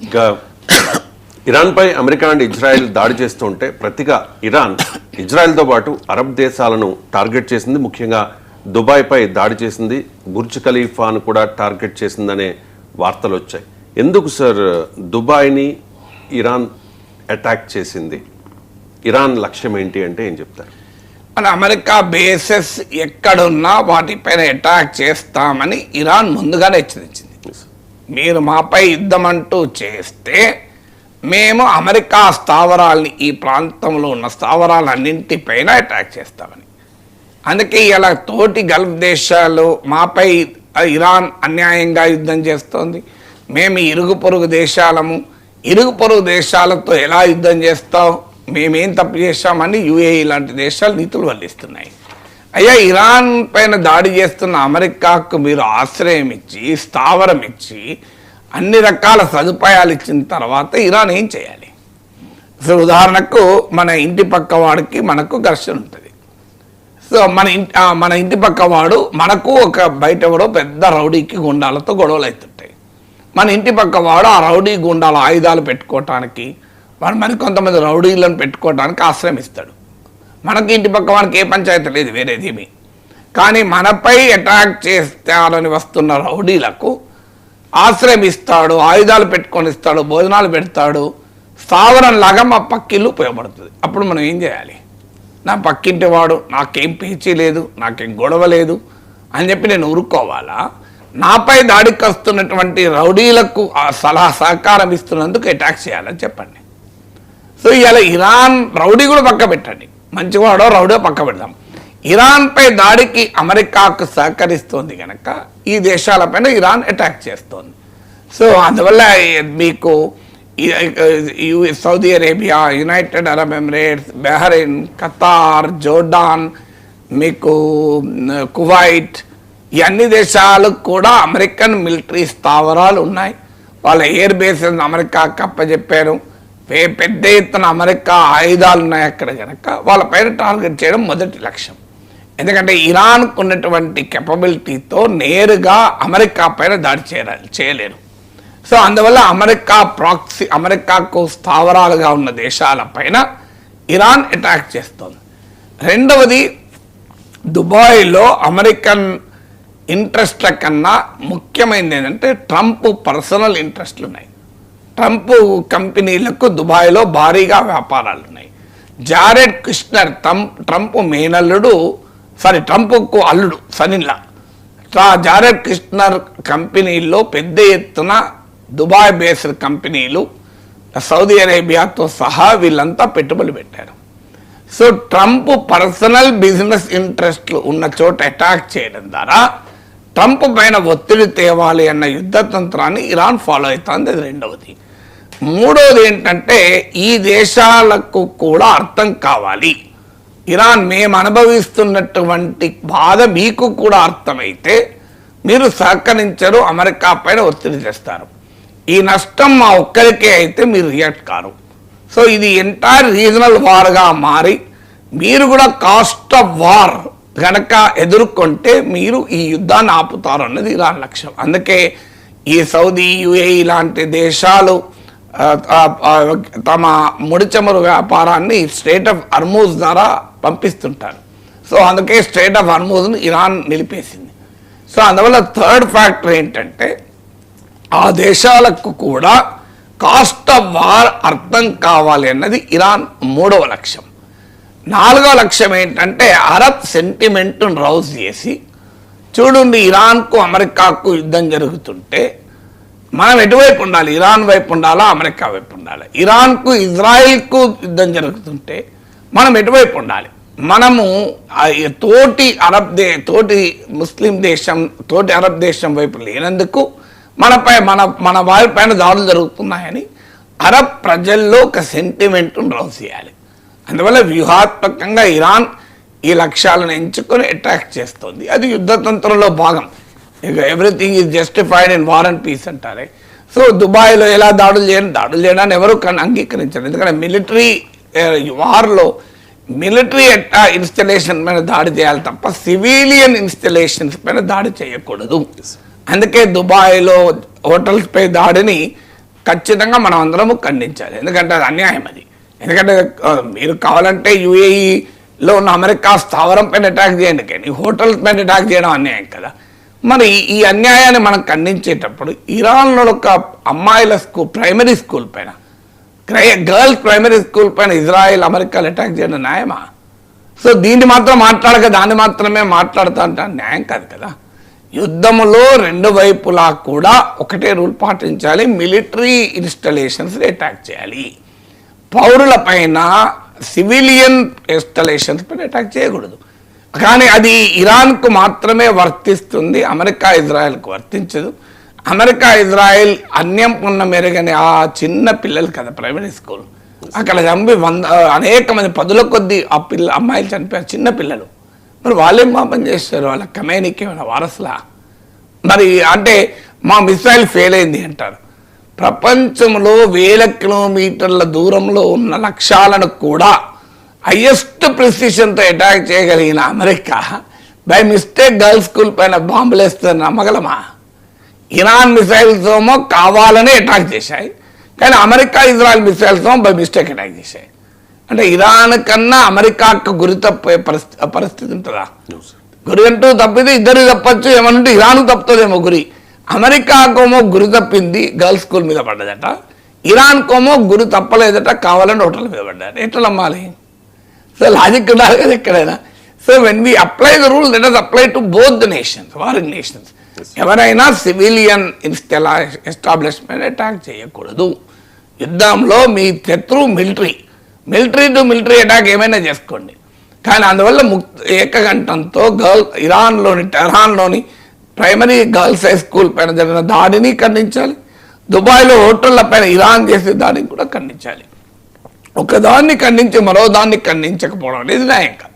ఇంకా ఇరాన్పై America and Israel దాడి చేస్తుంటే ప్రతిగా ఇరాన్ ఇజ్రాయెల్తో పాటు అరబ్ దేశాలను టార్గెట్ చేసింది. ముఖ్యంగా దుబాయ్పై దాడి చేసింది, బుర్జ్ ఖలీఫాను కూడా టార్గెట్ చేసిందనే వార్తలు వచ్చాయి. ఎందుకు సార్ దుబాయ్ని ఇరాన్ అటాక్ చేసింది? ఇరాన్ లక్ష్యం ఏంటి అంటే ఏం చెప్తారు? మన అమెరికా బేసెస్ ఎక్కడున్నా వాటిపైన అటాక్ చేస్తామని ఇరాన్ ముందుగానే హెచ్చరించింది. మీరు మాపై యుద్ధం అంటూ చేస్తే మేము అమెరికా స్థావరాలని, ఈ ప్రాంతంలో ఉన్న స్థావరాలన్నింటిపైన అటాక్ చేస్తామని. అందుకే ఇలా తోటి గల్ఫ్ దేశాలు మాపై ఇరాన్ అన్యాయంగా యుద్ధం చేస్తోంది, మేము ఇరుగు పొరుగు దేశాలము, ఇరుగు పొరుగు దేశాలతో ఎలా యుద్ధం చేస్తాం, మేమేం తప్పు చేశామని యుఏఈ లాంటి దేశాలు నీతులు వల్లిస్తున్నాయి. అయ్యా, ఇరాన్ పైన దాడి చేస్తున్న అమెరికాకు మీరు ఆశ్రయం ఇచ్చి, స్థావరం ఇచ్చి, అన్ని రకాల సదుపాయాలు ఇచ్చిన తర్వాత ఇరాన్ ఏం చేయాలి? సో ఉదాహరణకు మన ఇంటి పక్క వాడికి మనకు ఘర్షణ ఉంటుంది. సో మన ఇంటి పక్క వాడు మనకు ఒక బయట ఎవడో పెద్ద రౌడీకి గుండాలతో గొడవలు అవుతుంటాయి. మన ఇంటి పక్క వాడు ఆ రౌడీ గుండాల ఆయుధాలు పెట్టుకోవటానికి, వాడు మరి కొంతమంది రౌడీలను పెట్టుకోవడానికి ఆశ్రమిస్తాడు. మనకి ఇంటి పక్క వాడికి ఏ పంచాయతీ లేదు వేరేదేమి. కానీ మనపై అటాక్ చేస్తారని వస్తున్న రౌడీలకు ఆశ్రమిస్తాడు, ఆయుధాలు పెట్టుకొని ఇస్తాడు, భోజనాలు పెడతాడు, స్థావరం లాగా మా పక్కిల్లు ఉపయోగపడుతుంది. అప్పుడు మనం ఏం చేయాలి? నా పక్కింటి వాడు నాకేం పేచీ లేదు, నాకేం గొడవ లేదు అని చెప్పి నేను ఊరుకోవాలా? నాపై దాడికి వస్తున్నటువంటి రౌడీలకు ఆ సహకారం ఇస్తున్నందుకు అటాక్ చేయాలని చెప్పండి. సో ఇలా ఇరాన్ రౌడీ కూడా పక్క పెట్టండి, మంచివాడో రౌడో పక్క పెడదాం. ఇరాన్పై దాడికి అమెరికాకు సహకరిస్తోంది కనుక ఈ దేశాలపైన ఇరాన్ అటాక్ చేస్తోంది. సో అందువల్ల మీకు Saudi Arabia, United Arab Emirates, Bahrain, Qatar, Jordan, మీకు కువైట్, ఈ అన్ని దేశాలకు కూడా అమెరికన్ మిలిటరీ స్థావరాలు ఉన్నాయి. వాళ్ళ ఎయిర్ బేసెస్ అమెరికాకు అప్పచెప్పారు. పెద్ద ఎత్తున అమెరికా ఆయుధాలు ఉన్నాయి అక్కడ కనుక వాళ్ళపైన టార్గెట్ చేయడం మొదటి లక్ష్యం. ఎందుకంటే ఇరాన్కు ఉన్నటువంటి కెపబిలిటీతో నేరుగా అమెరికా పైన దాడి చేయలేరు. సో అందువల్ల అమెరికాకు స్థావరాలుగా ఉన్న దేశాలపైన ఇరాన్ అటాక్ చేస్తోంది. రెండవది, దుబాయ్లో అమెరికన్ ఇంట్రెస్ట్ల కన్నా ముఖ్యమైనది ఏంటంటే ట్రంప్ పర్సనల్ ఇంట్రెస్ట్లు ఉన్నాయి. ట్రంప్ కంపెనీలకు దుబాయ్లో భారీగా వ్యాపారాలు ఉన్నాయి. జారెడ్ కుష్నర్, ట్రంప్ మేనల్లుడు, ట్రంప్కు అల్లుడు సనిన్లా, జారెడ్ కుష్నర్ కంపెనీల్లో పెద్ద ఎత్తున దుబాయ్ బేస్డ్ కంపెనీలు, సౌదీ అరేబియాతో సహా వీళ్ళంతా పెట్టుబడులు పెట్టారు. సో ట్రంప్ పర్సనల్ బిజినెస్ ఇంట్రెస్ట్లు ఉన్న చోట అటాక్ చేయడం ద్వారా ట్రంప్ పైన ఒత్తిడి తేవాలి అన్న యుద్ధతంత్రాన్ని ఇరాన్ ఫాలో అవుతుంది. అది రెండవది. మూడవది ఏంటంటే ఈ దేశాలకు కూడా అర్థం కావాలి, ఇరాన్ మేము అనుభవిస్తున్నటువంటి బాధ మీకు కూడా అర్థమైతే మీరు సహకరించరు, అమెరికా పైన ఒత్తిడి చేస్తారు. ఈ నష్టం మా ఒక్కరికే అయితే మీరు రియాక్ట్ కారు. సో ఇది ఎంటైర్ రీజనల్ వార్గా మారి మీరు కూడా కాస్ట్ ఆఫ్ వార్ గనక ఎదుర్కొంటే మీరు ఈ యుద్ధాన్ని ఆపుతారు అన్నది ఇరాన్ లక్ష్యం. అందుకే ఈ సౌదీ, యుఏఈ లాంటి దేశాలు తమ ముడి చమురు వ్యాపారాన్ని స్ట్రైట్ ఆఫ్ హర్మూజ్ ద్వారా పంపిస్తుంటారు. సో అందుకే స్ట్రైట్ ఆఫ్ హర్మూజ్ను ఇరాన్ నిలిపేసింది. సో అందువల్ల థర్డ్ ఫ్యాక్టర్ ఏంటంటే ఆ దేశాలకు కూడా కాస్ట్ ఆఫ్ వార్ అర్థం కావాలి అన్నది ఇరాన్ మూడవ లక్ష్యం. నాలుగవ లక్ష్యం ఏంటంటే అరబ్ సెంటిమెంట్ను రౌజ్ చేసి, చూడండి ఇరాన్కు అమెరికాకు యుద్ధం జరుగుతుంటే మనం ఎటువైపు ఉండాలి? ఇరాన్ వైపు ఉండాలా, అమెరికా వైపు ఉండాలి? ఇరాన్కు ఇజ్రాయిల్కు యుద్ధం జరుగుతుంటే మనం ఎటువైపు ఉండాలి? మనము తోటి ముస్లిం దేశం, తోటి అరబ్ దేశం వైపు లేనందుకు మన వారి పైన దాడులు జరుగుతున్నాయని అరబ్ ప్రజల్లో ఒక సెంటిమెంట్ను రౌజ్ చేయాలి. అందువల్ల వ్యూహాత్మకంగా ఇరాన్ ఈ లక్ష్యాలను ఎంచుకొని అటాక్ చేస్తుంది. అది యుద్ధతంత్రంలో భాగం. ఇక everything is justified in war and peace అంటారే. సో దుబాయ్లో ఎలా దాడులు చేయడాన్ని ఎవరు అంగీకరించారు. ఎందుకంటే మిలిటరీ వార్లో మిలిటరీ ఇన్స్టలేషన్ పైన దాడి చేయాలి తప్ప సివిలియన్ ఇన్స్టలేషన్స్ పైన దాడి చేయకూడదు అందుకే దుబాయ్లో హోటల్స్పై దాడిని ఖచ్చితంగా మనం అందరము ఖండించాలి. ఎందుకంటే అది అన్యాయం. అది ఎందుకంటే మీరు కావాలంటే యుఏఈలో ఉన్న అమెరికా స్థావరం పైన అటాక్ చేయండి, కానీ హోటల్స్ పైన అటాక్ చేయడం అన్యాయం కదా. మరి ఈ అన్యాయాన్ని మనం ఖండించేటప్పుడు ఇరాన్లో ఒక అమ్మాయిల స్కూల్, ప్రైమరీ స్కూల్ పైన, గర్ల్స్ ప్రైమరీ స్కూల్ పైన ఇజ్రాయెల్ అమెరికాలు అటాక్ చేయడం న్యాయమా? సో దీన్ని మాత్రం మాట్లాడక దాన్ని మాత్రమే మాట్లాడుతా అంటే న్యాయం కాదు కదా. యుద్ధములో రెండు వైపులా కూడా ఒకటే రూల్ పాటించాలి. మిలిటరీ ఇన్స్టలేషన్స్ అటాక్ చేయాలి, పౌరుల పైన సివిలియన్ ఇన్స్టలేషన్స్ పైన అటాక్ చేయకూడదు. కానీ అది ఇరాన్కు మాత్రమే వర్తిస్తుంది, అమెరికా ఇజ్రాయెల్కు వర్తించదు. అమెరికా ఇజ్రాయెల్ అన్యం ఉన్న మెరుగని ఆ చిన్న పిల్లలు కదా ప్రైమరీ స్కూల్, అక్కడ చంపి అనేక మంది పదుల కొద్ది ఆ అమ్మాయిలు చనిపోయారు, చిన్న పిల్లలు. మరి వాళ్ళేం పాపం చేస్తారు? వాళ్ళ కమేనికి ఏమైనా వారసులా? మరి అంటే మా మిసైల్ ఫెయిల్ అయింది అంటారు. ప్రపంచంలో 1000 కిలోమీటర్ల దూరంలో ఉన్న లక్ష్యాలను కూడా హైయెస్ట్ ప్రిసిషన్తో అటాక్ చేయగలిగిన America by mistake girls school పైన బాంబులు వేస్తే నమ్మగలమా? ఇరాన్ మిసైల్స్ ఏమో కావాలని అటాక్ చేశాయి, కానీ అమెరికా ఇజ్రాయెల్ మిసైల్స్ ఏమో బై మిస్టేక్ అటాక్ చేశాయి. అంటే ఇరాన్ కన్నా అమెరికాకు గురి తప్పే పరిస్థితి ఉంటుందా? గురి అంటూ తప్పితే ఇద్దరు తప్పచ్చు, ఏమనంటే ఇరాన్ తప్పుతుందేమో గురి. అమెరికాకోమో గురి తప్పింది, గర్ల్స్ స్కూల్ మీద పడ్డదట. ఇరాన్కోమో గురి తప్పలేదట, కావాలని హోటల్ మీద పడ్డారు. ఎట్లా నమ్మాలి? సో లాజిక్ ఉండాలి కదా ఎక్కడైనా. So when we apply the rule, let us apply to both the nations, warning nations. ఎవరైనా సివిలియన్ ఎస్టాబ్లిష్మెంట్ అటాక్ చేయకూడదు. యుద్ధంలో మీ శత్రువు మిలిటరీ టు మిలిటరీ అటాక్ ఏమైనా చేసుకోండి, కానీ అందువల్ల ఏకగంటంతో ఇరాన్లోని టెహరాన్లోని ప్రైమరీ గర్ల్స్ హై స్కూల్ పైన జరిగిన దాడిని ఖండించాలి. దుబాయ్లో హోటళ్ల పైన ఇరాన్ చేసే దాడిని కూడా ఖండించాలి. ఒకదాన్ని ఖండించి మరో దాన్ని ఖండించకపోవడం అనేది న్యాయం కాదు.